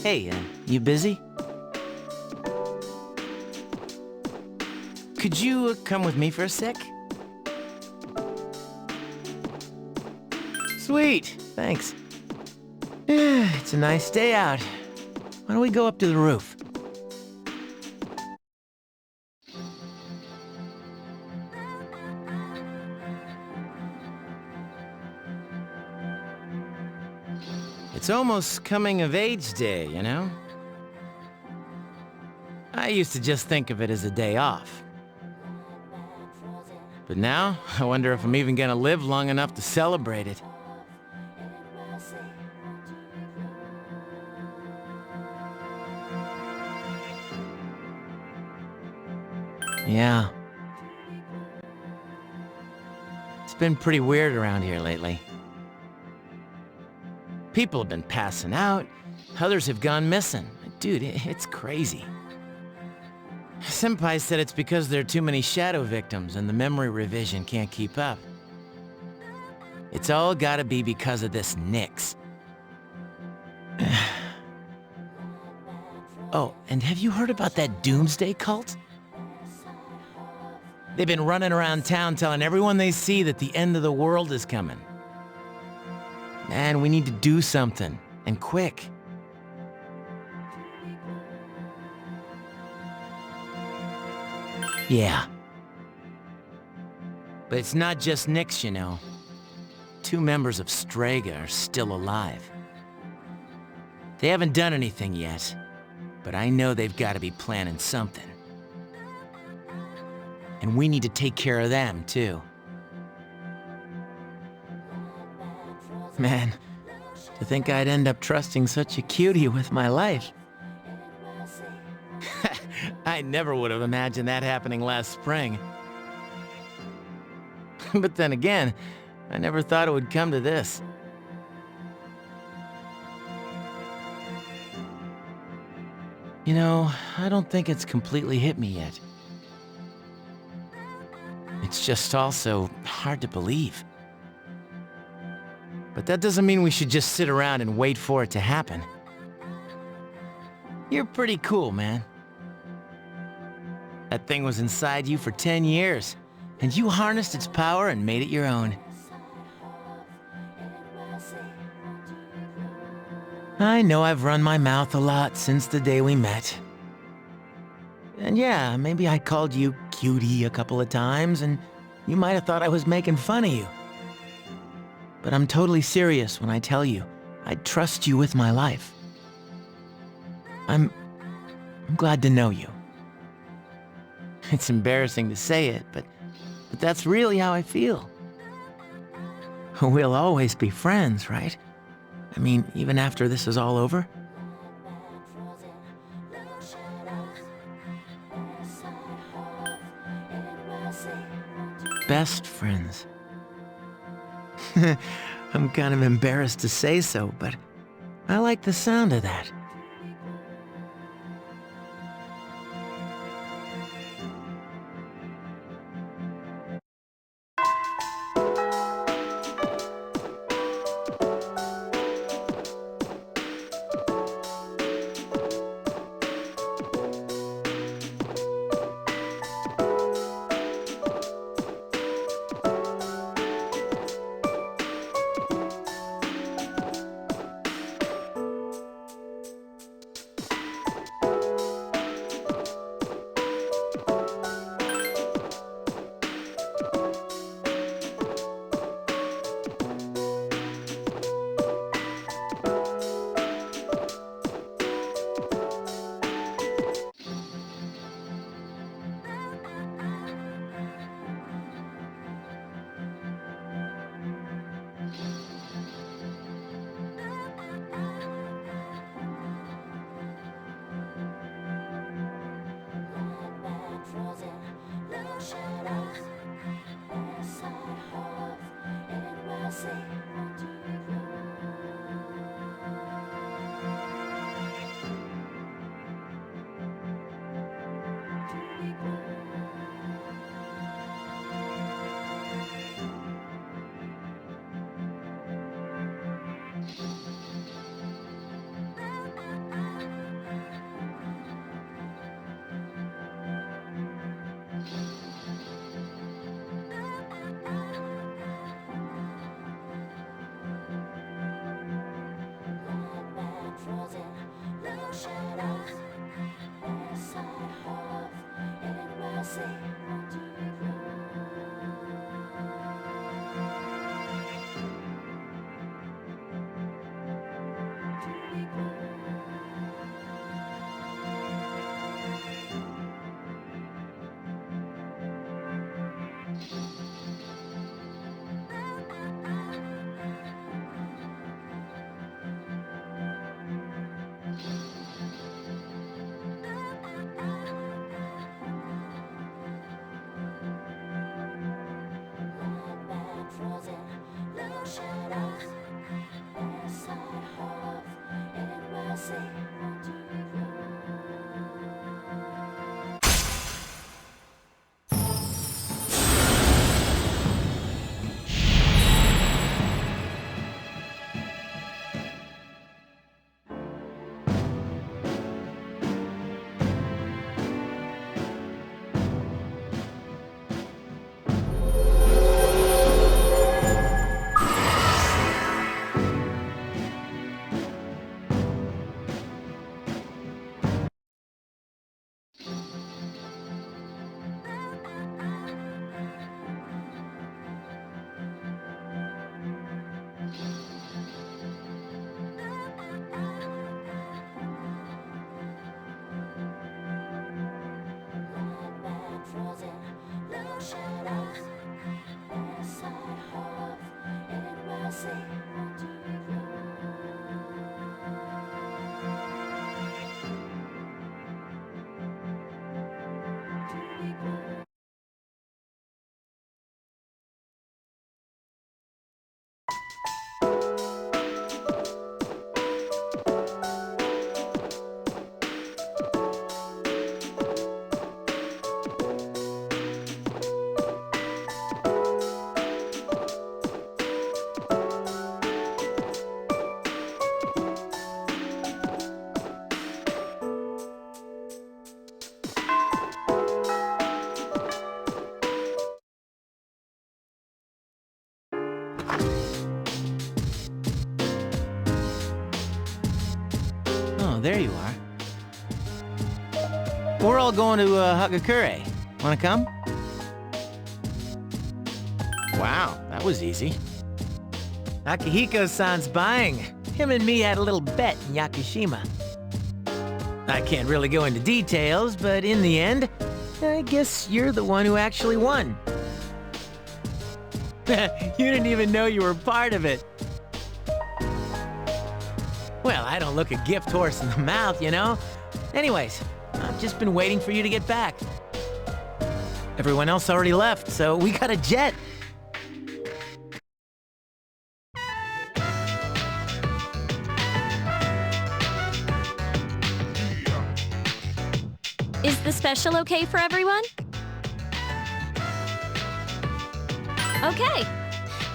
Hey, you busy? Could you come with me for a sec? Sweet, thanks. It's a nice day out. Why don't we go up to the roof? It's almost coming of age day, you know? I used to just think of it as a day off. But now, I wonder if I'm even gonna live long enough to celebrate it. Yeah. It's been pretty weird around here lately. People have been passing out, others have gone missing. Dude, it's crazy. Senpai said it's because there are too many shadow victims and the memory revision can't keep up. It's all gotta be because of this Nyx. Oh, and have you heard about that doomsday cult? They've been running around town telling everyone they see that the end of the world is coming. Man, we need to do something, and quick. Yeah. But it's not just Nyx, you know. 2 members of Strega are still alive. They haven't done anything yet, but I know they've got to be planning something. And we need to take care of them, too. Man, to think I'd end up trusting such a cutie with my life. I never would have imagined that happening last spring. But then again, I never thought it would come to this. You know, I don't think it's completely hit me yet. It's just also hard to believe. But that doesn't mean we should just sit around and wait for it to happen. You're pretty cool, man. That thing was inside you for 10 years, and you harnessed its power and made it your own. I know I've run my mouth a lot since the day we met. And yeah, maybe I called you cutie a couple of times, and you might have thought I was making fun of you. But I'm totally serious when I tell you, I'd trust you with my life. I'm glad to know you. It's embarrassing to say it, but that's really how I feel. We'll always be friends, right? I mean, even after this is all over? Best friends. I'm kind of embarrassed to say so, but I like the sound of that. There you are. We're all going to Hagakure. Wanna come? Wow, that was easy. Akihiko-san's buying. Him and me had a little bet in Yakushima. I can't really go into details, but in the end, I guess you're the one who actually won. You didn't even know you were part of it. Well, I don't look a gift horse in the mouth, you know? Anyways, I've just been waiting for you to get back. Everyone else already left, so we got a jet. Is the special okay for everyone? Okay.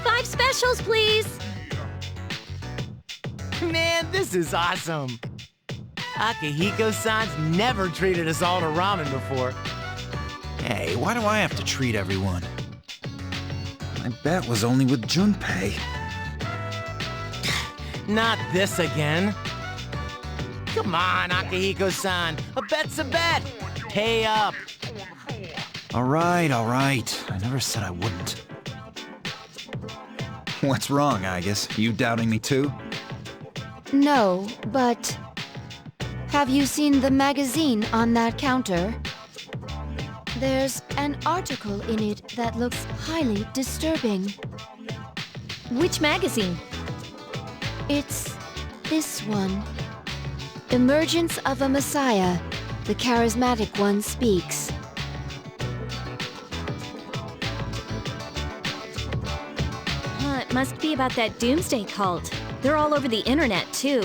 5 specials, please. Man, this is awesome. Akihiko-san's never treated us all to ramen before. Hey, why do I have to treat everyone? My bet was only with Junpei. Not this again. Come on, Akihiko-san. A bet's a bet. Pay up. All right. I never said I wouldn't. What's wrong, Aigis? You doubting me too? No, but... have you seen the magazine on that counter? There's an article in it that looks highly disturbing. Which magazine? It's this one. Emergence of a Messiah. The charismatic one speaks. It must be about that doomsday cult. They're all over the internet, too.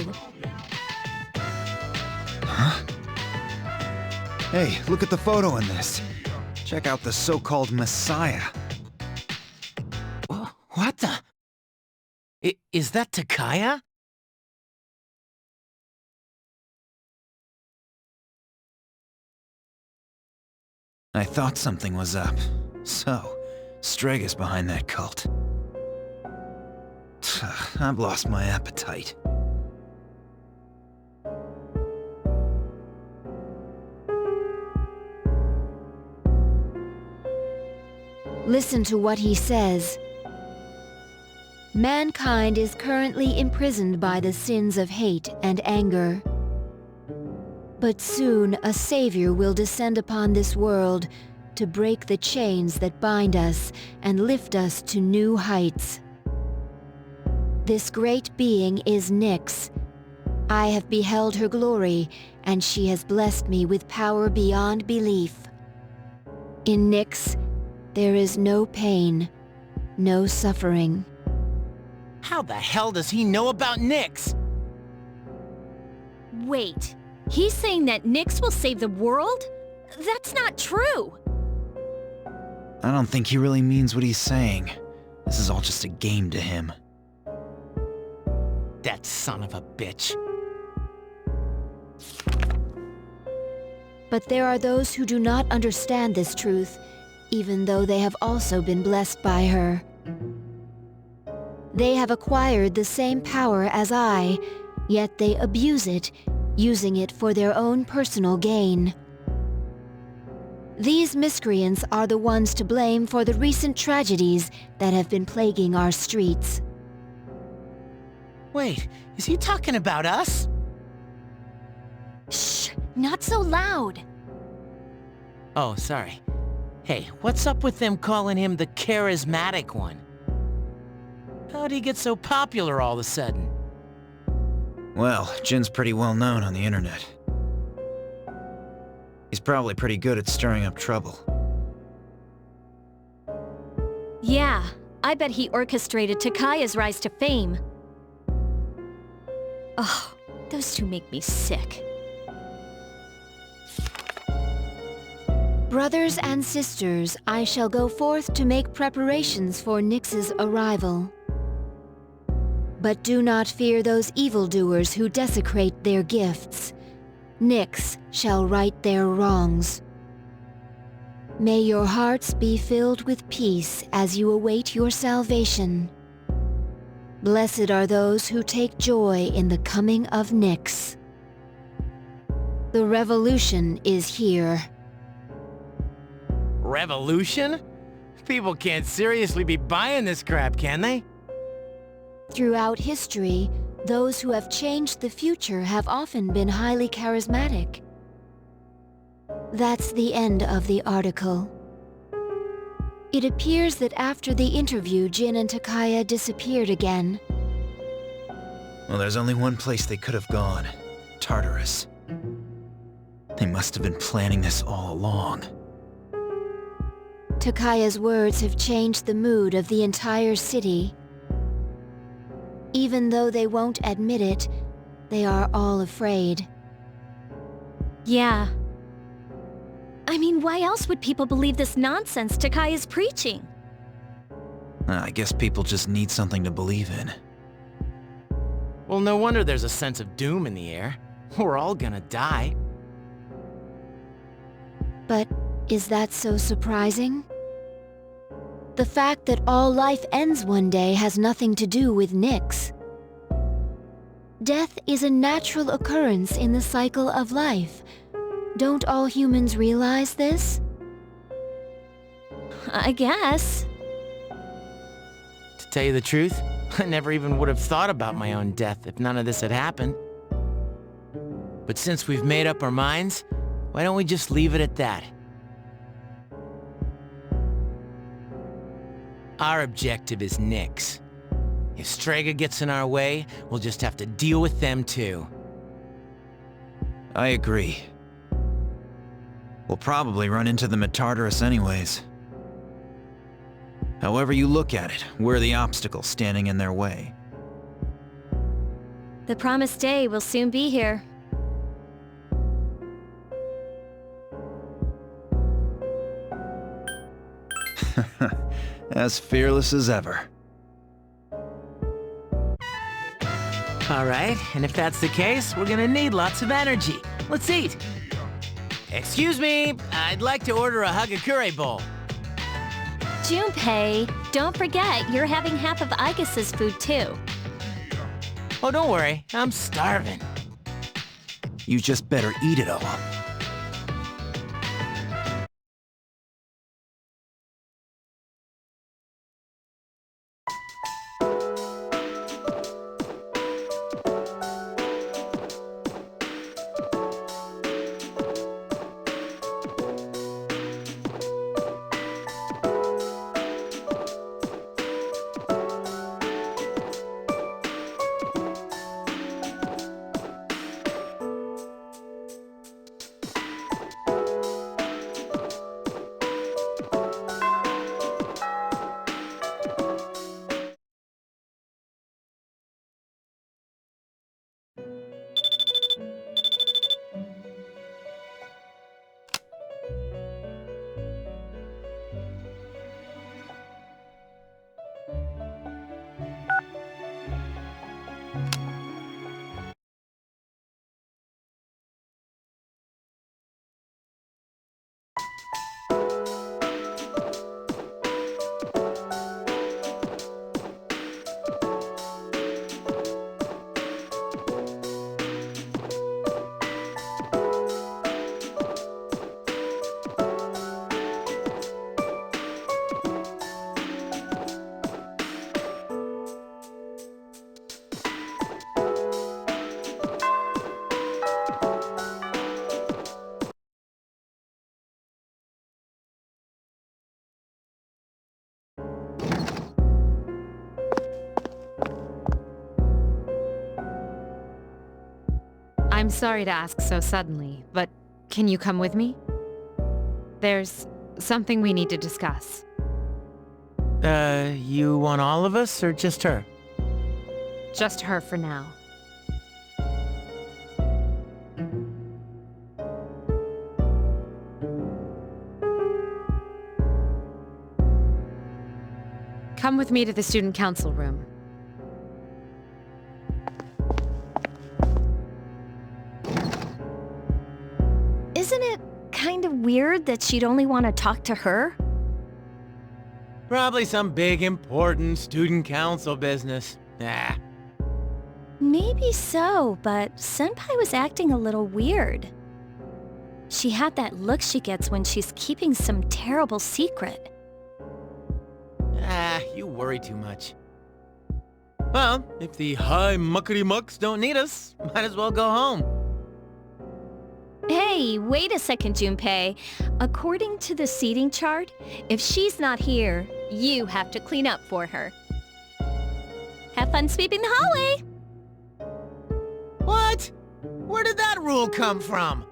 Huh? Hey, look at the photo in this. Check out the so-called Messiah. What the? Is that Takaya? I thought something was up. So, Strega's behind that cult. I've lost my appetite. Listen to what he says. Mankind is currently imprisoned by the sins of hate and anger. But soon a savior will descend upon this world to break the chains that bind us and lift us to new heights. This great being is Nyx. I have beheld her glory, and she has blessed me with power beyond belief. In Nyx, there is no pain, no suffering. How the hell does he know about Nyx? Wait, he's saying that Nyx will save the world? That's not true! I don't think he really means what he's saying. This is all just a game to him. That son of a bitch. But there are those who do not understand this truth, even though they have also been blessed by her. They have acquired the same power as I, yet they abuse it, using it for their own personal gain. These miscreants are the ones to blame for the recent tragedies that have been plaguing our streets. Wait, is he talking about us? Shh, not so loud. Oh, sorry. Hey, what's up with them calling him the charismatic one? How'd he get so popular all of a sudden? Well, Jin's pretty well known on the internet. He's probably pretty good at stirring up trouble. Yeah, I bet he orchestrated Takaya's rise to fame. Oh, those two make me sick. Brothers and sisters, I shall go forth to make preparations for Nyx's arrival. But do not fear those evildoers who desecrate their gifts. Nyx shall right their wrongs. May your hearts be filled with peace as you await your salvation. Blessed are those who take joy in the coming of Nyx. The revolution is here. Revolution? People can't seriously be buying this crap, can they? Throughout history, those who have changed the future have often been highly charismatic. That's the end of the article. It appears that after the interview, Jin and Takaya disappeared again. Well, there's only one place they could have gone. Tartarus. They must have been planning this all along. Takaya's words have changed the mood of the entire city. Even though they won't admit it, they are all afraid. Yeah. I mean, why else would people believe this nonsense Takaya's preaching? I guess people just need something to believe in. Well, no wonder there's a sense of doom in the air. We're all gonna die. But is that so surprising? The fact that all life ends one day has nothing to do with Nyx. Death is a natural occurrence in the cycle of life. Don't all humans realize this? I guess. To tell you the truth, I never even would have thought about my own death if none of this had happened. But since we've made up our minds, why don't we just leave it at that? Our objective is Nyx. If Strega gets in our way, we'll just have to deal with them too. I agree. We'll probably run into them at Tartarus anyways. However you look at it, we're the obstacle standing in their way. The promised day will soon be here. As fearless as ever. All right, and if that's the case, we're gonna need lots of energy. Let's eat. Excuse me, I'd like to order a Hagakure bowl. Junpei, don't forget you're having half of Aigis' food too. Oh, don't worry, I'm starving. You just better eat it all. I'm sorry to ask so suddenly, but can you come with me? There's something we need to discuss. You want all of us, or just her? Just her for now. Come with me to the student council room. Isn't it kind of weird that she'd only want to talk to her? Probably some big, important student council business. Ah. Maybe so, but Senpai was acting a little weird. She had that look she gets when she's keeping some terrible secret. Ah, you worry too much. Well, if the high muckety mucks don't need us, might as well go home. Hey, wait a second, Junpei. According to the seating chart, if she's not here, you have to clean up for her. Have fun sweeping the hallway! What? Where did that rule come from?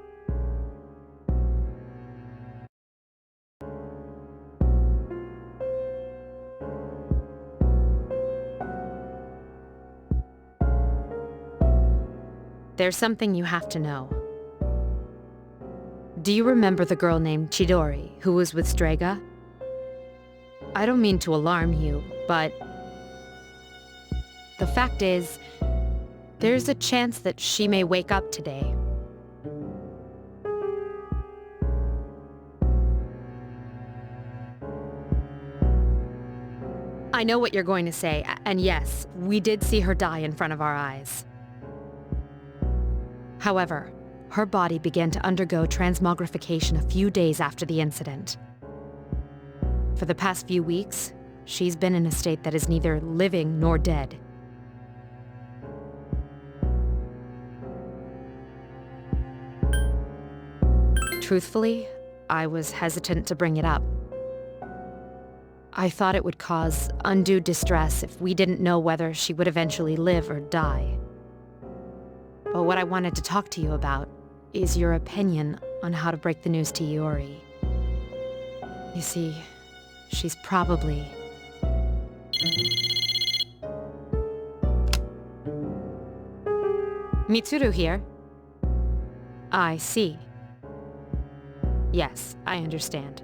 There's something you have to know. Do you remember the girl named Chidori, who was with Strega? I don't mean to alarm you, but the fact is, there's a chance that she may wake up today. I know what you're going to say, and yes, we did see her die in front of our eyes. However, her body began to undergo transmogrification a few days after the incident. For the past few weeks, she's been in a state that is neither living nor dead. Truthfully, I was hesitant to bring it up. I thought it would cause undue distress if we didn't know whether she would eventually live or die. But what I wanted to talk to you about is your opinion on how to break the news to Iori. You see, she's probably... Mitsuru here. I see. Yes, I understand.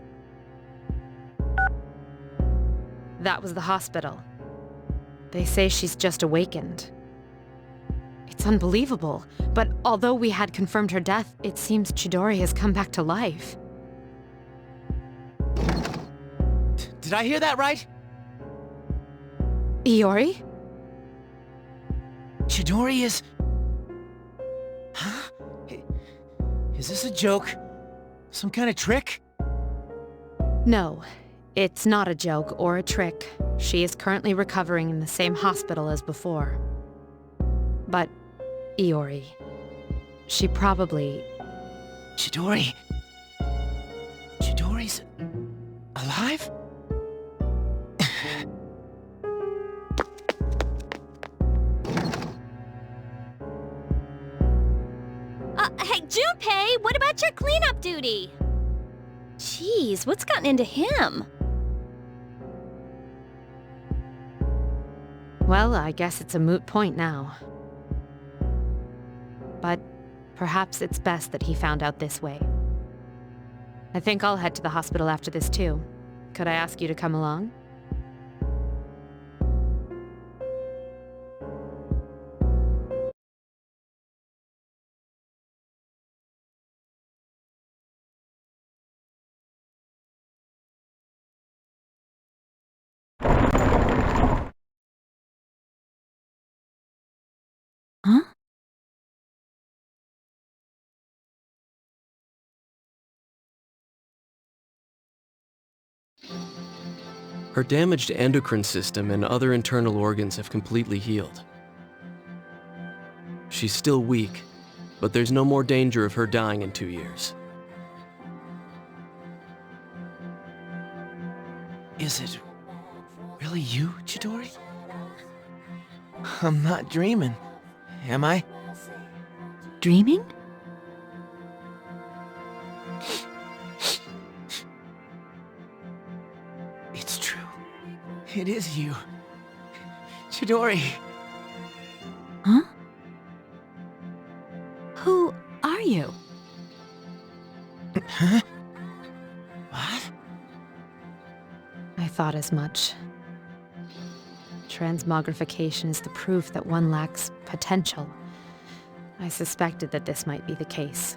That was the hospital. They say she's just awakened. It's unbelievable, but although we had confirmed her death, it seems Chidori has come back to life. Did I hear that right? Iori? Chidori is... Huh? Is this a joke? Some kind of trick? No, it's not a joke or a trick. She is currently recovering in the same hospital as before. But, Iori, she probably... Chidori? Chidori's... alive? Hey, Junpei, what about your cleanup duty? Jeez, what's gotten into him? Well, I guess it's a moot point now. But perhaps it's best that he found out this way. I think I'll head to the hospital after this too. Could I ask you to come along? Huh? Her damaged endocrine system and other internal organs have completely healed. She's still weak, but there's no more danger of her dying in 2 years. Is it really you, Chidori? I'm not dreaming, am I? dreaming? It's true. It is you. Chidori. Huh? Who are you? Huh? What? I thought as much. Transmogrification is the proof that one lacks potential. I suspected that this might be the case.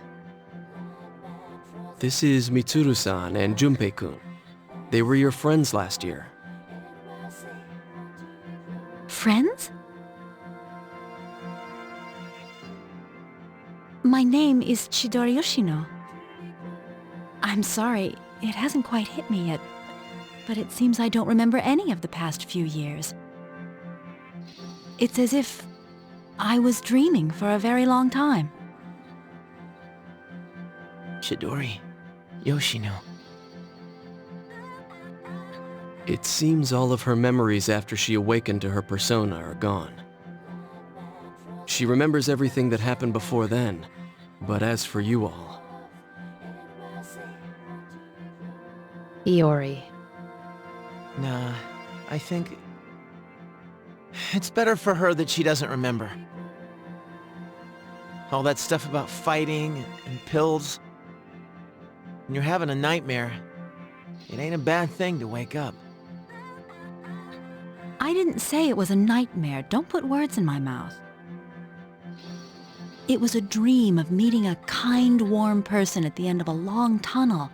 This is Mitsuru-san and Junpei-kun. They were your friends last year. Friends? My name is Chidori Yoshino. I'm sorry, it hasn't quite hit me yet, but it seems I don't remember any of the past few years. It's as if I was dreaming for a very long time. Chidori. Yoshino. It seems all of her memories after she awakened to her persona are gone. She remembers everything that happened before then, but as for you all... Iori. Nah, I think... it's better for her that she doesn't remember. All that stuff about fighting and pills. When you're having a nightmare, it ain't a bad thing to wake up. I didn't say it was a nightmare. Don't put words in my mouth. It was a dream of meeting a kind, warm person at the end of a long tunnel.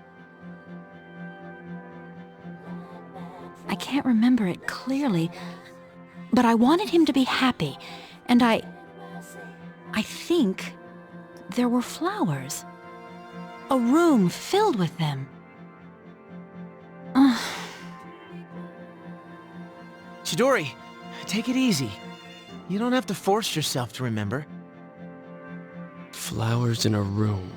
I can't remember it clearly, but I wanted him to be happy, and I think there were flowers. A room filled with them. Chidori, take it easy. You don't have to force yourself to remember. Flowers in a room.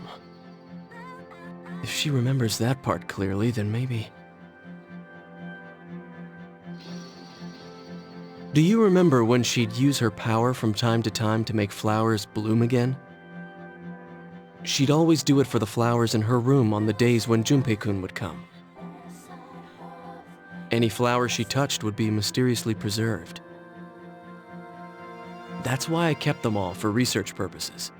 If she remembers that part clearly, then maybe... Do you remember when she'd use her power from time to time to make flowers bloom again? She'd always do it for the flowers in her room on the days when Junpei-kun would come. Any flower she touched would be mysteriously preserved. That's why I kept them all for research purposes.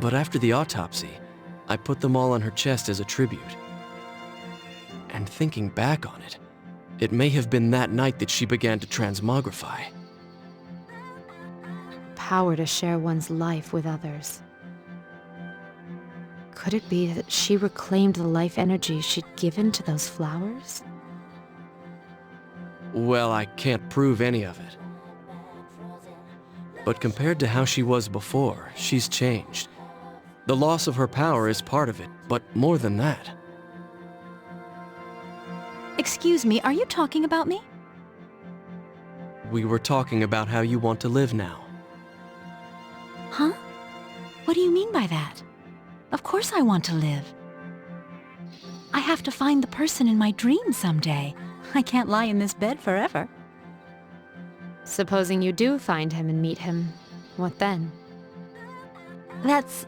But after the autopsy, I put them all on her chest as a tribute. And thinking back on it, it may have been that night that she began to transmogrify. Power to share one's life with others. Could it be that she reclaimed the life energy she'd given to those flowers? Well, I can't prove any of it. But compared to how she was before, she's changed. The loss of her power is part of it, but more than that. Excuse me, are you talking about me? We were talking about how you want to live now. Huh? What do you mean by that? Of course I want to live. I have to find the person in my dream someday. I can't lie in this bed forever. Supposing you do find him and meet him, what then? That's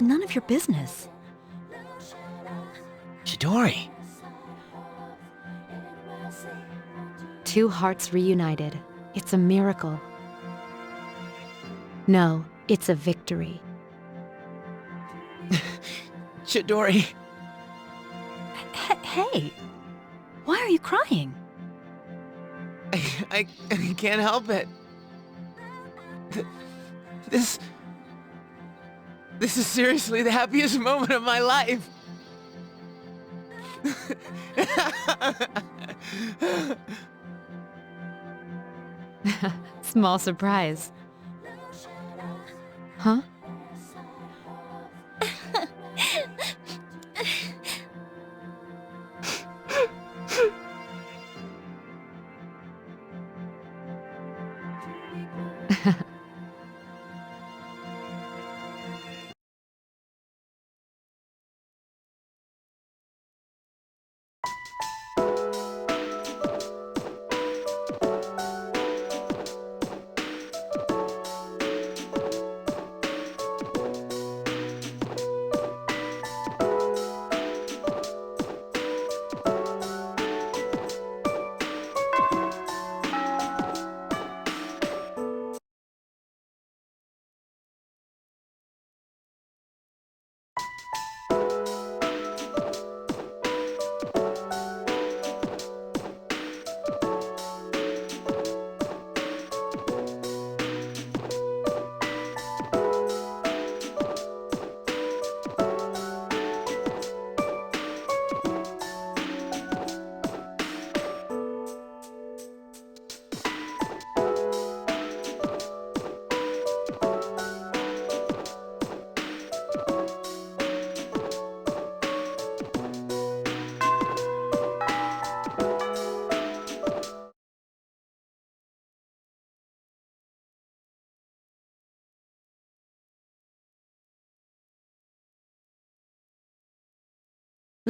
none of your business. Chidori. Two hearts reunited. It's a miracle. No, it's a victory. Chidori. Hey, why are you crying? I can't help it. This is seriously the happiest moment of my life. Small surprise. Huh?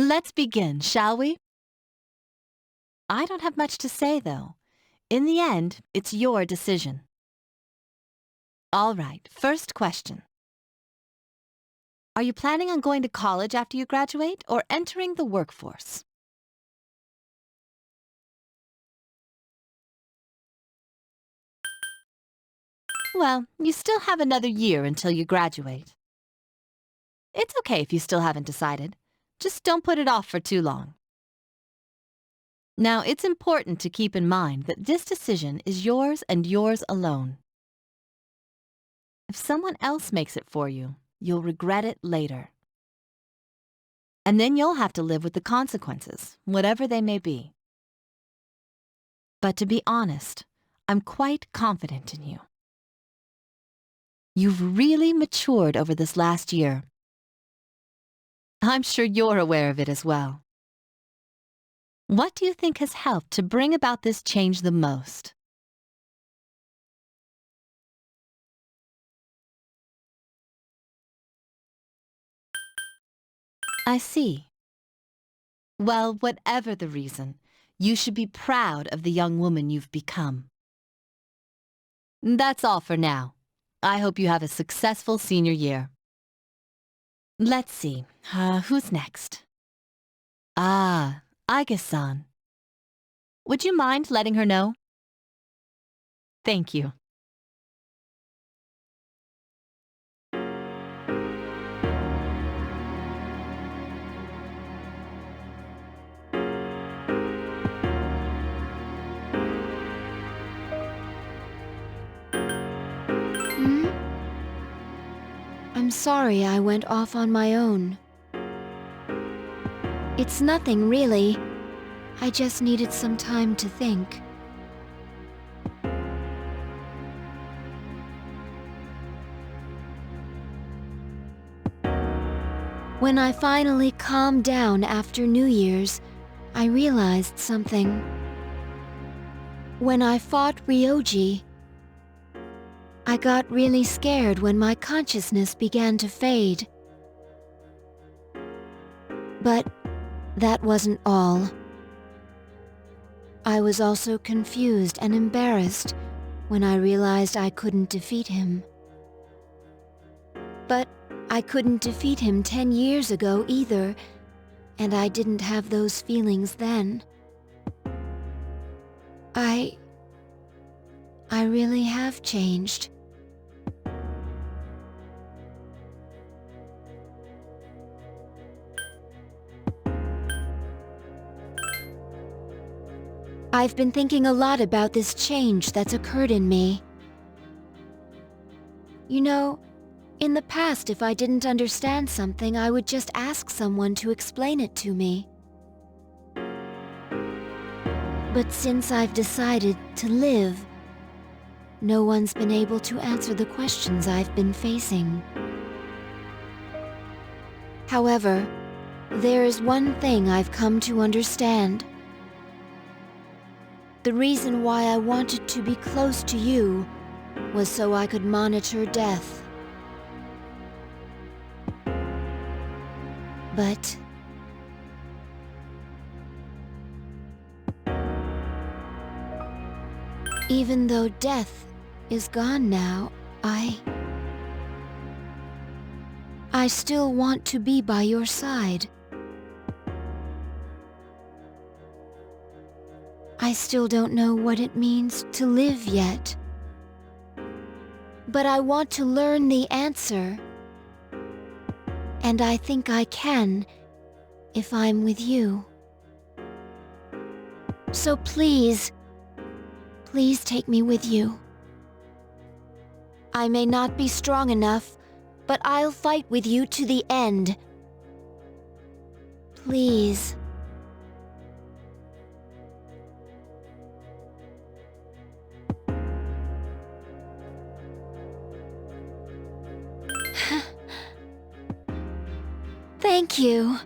Let's begin, shall we? I don't have much to say, though. In the end, it's your decision. All right, first question. Are you planning on going to college after you graduate or entering the workforce? Well, you still have another year until you graduate. It's okay if you still haven't decided. Just don't put it off for too long. Now, it's important to keep in mind that this decision is yours and yours alone. If someone else makes it for you, you'll regret it later. And then you'll have to live with the consequences, whatever they may be. But to be honest, I'm quite confident in you. You've really matured over this last year. I'm sure you're aware of it as well. What do you think has helped to bring about this change the most? I see. Well, whatever the reason, you should be proud of the young woman you've become. That's all for now. I hope you have a successful senior year. Let's see, who's next? Ah, Aigis-san. Would you mind letting her know? Thank you. I'm sorry I went off on my own. It's nothing, really. I just needed some time to think. When I finally calmed down after New Year's, I realized something. When I fought Ryoji, I got really scared when my consciousness began to fade. But that wasn't all. I was also confused and embarrassed when I realized I couldn't defeat him. But I couldn't defeat him 10 years ago either, and I didn't have those feelings then. I really have changed. I've been thinking a lot about this change that's occurred in me. You know, in the past, if I didn't understand something, I would just ask someone to explain it to me. But since I've decided to live, no one's been able to answer the questions I've been facing. However, there is one thing I've come to understand. The reason why I wanted to be close to you was so I could monitor death. But even though death is gone now, I still want to be by your side. I still don't know what it means to live yet. But I want to learn the answer. And I think I can if I'm with you. So please, please take me with you. I may not be strong enough, but I'll fight with you to the end. Please. Thank you.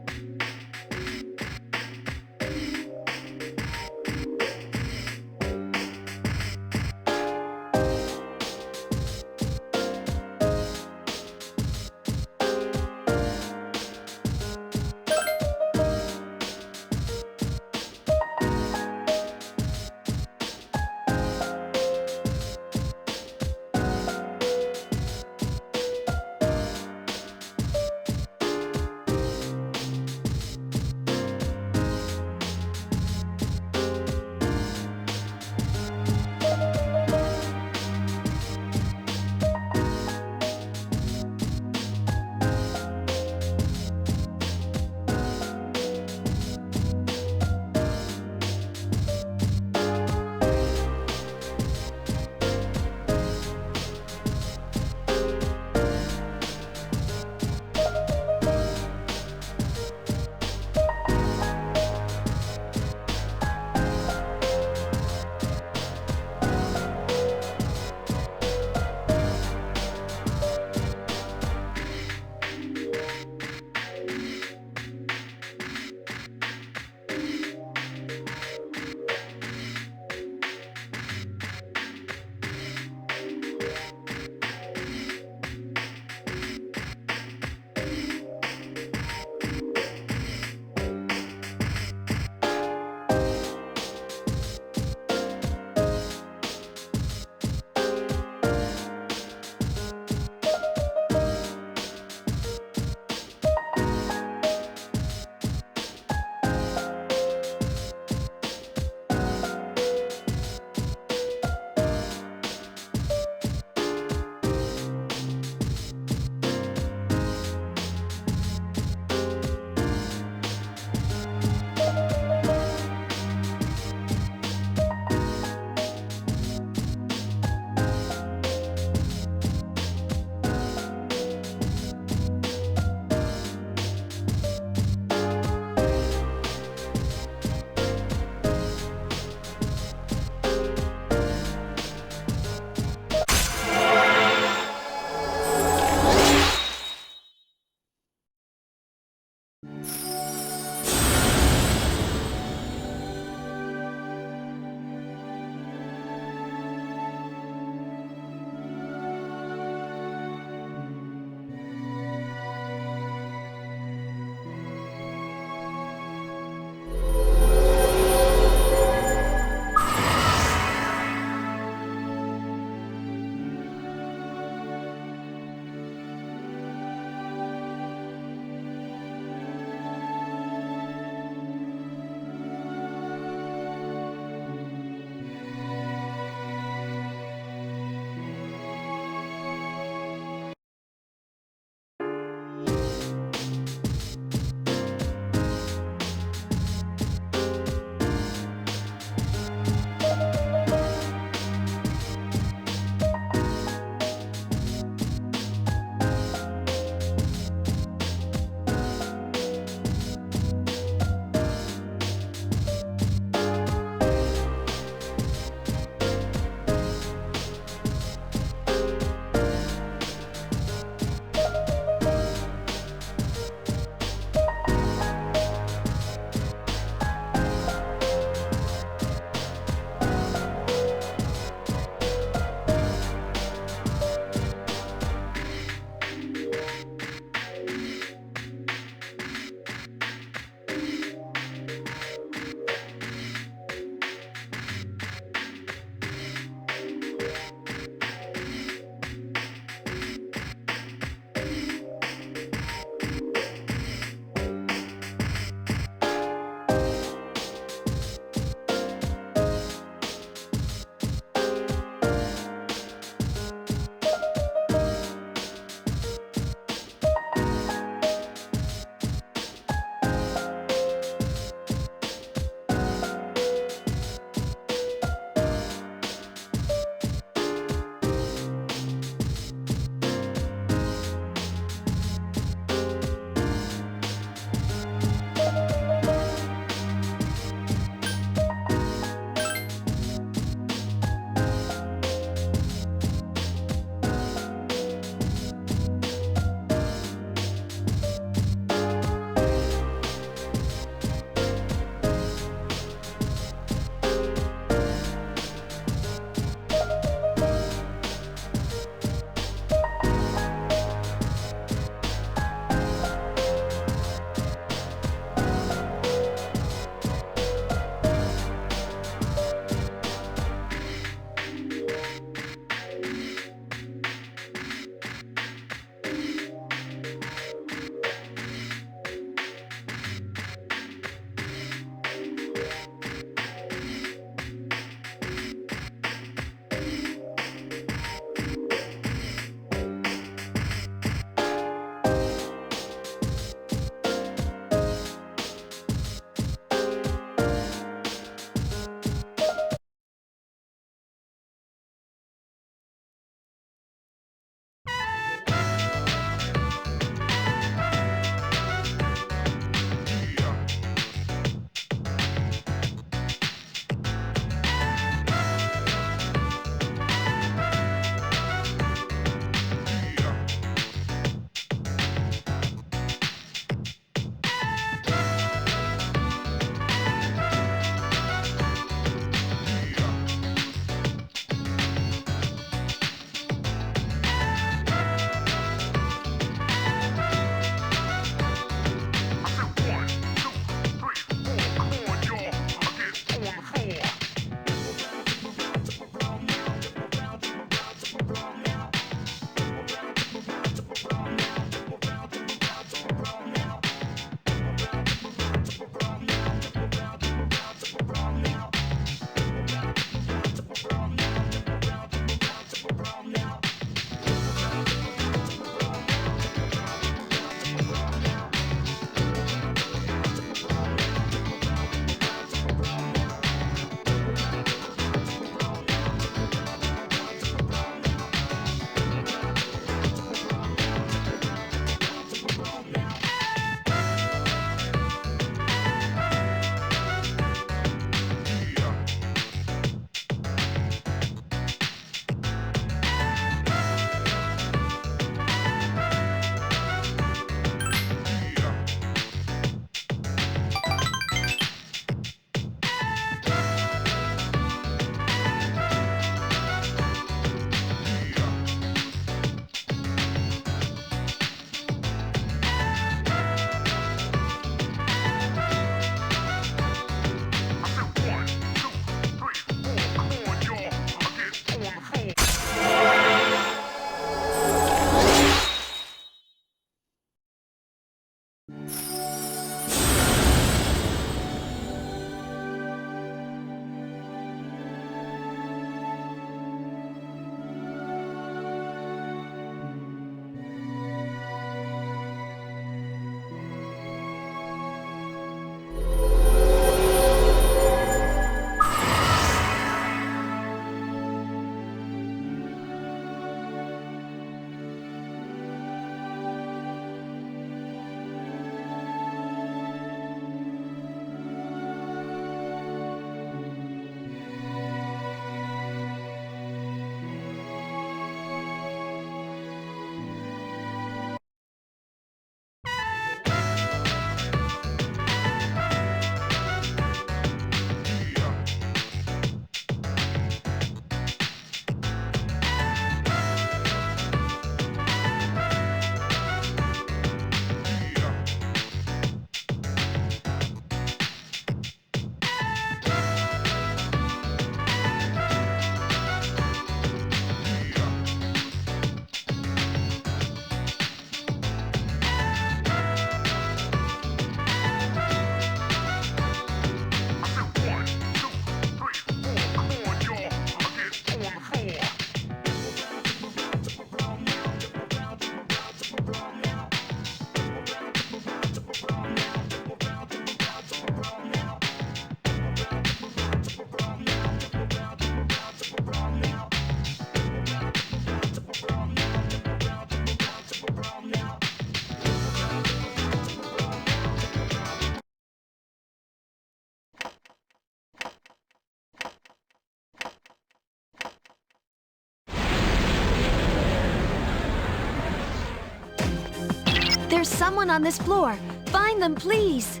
There's someone on this floor. Find them, please.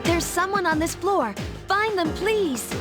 There's someone on this floor. Find them, please.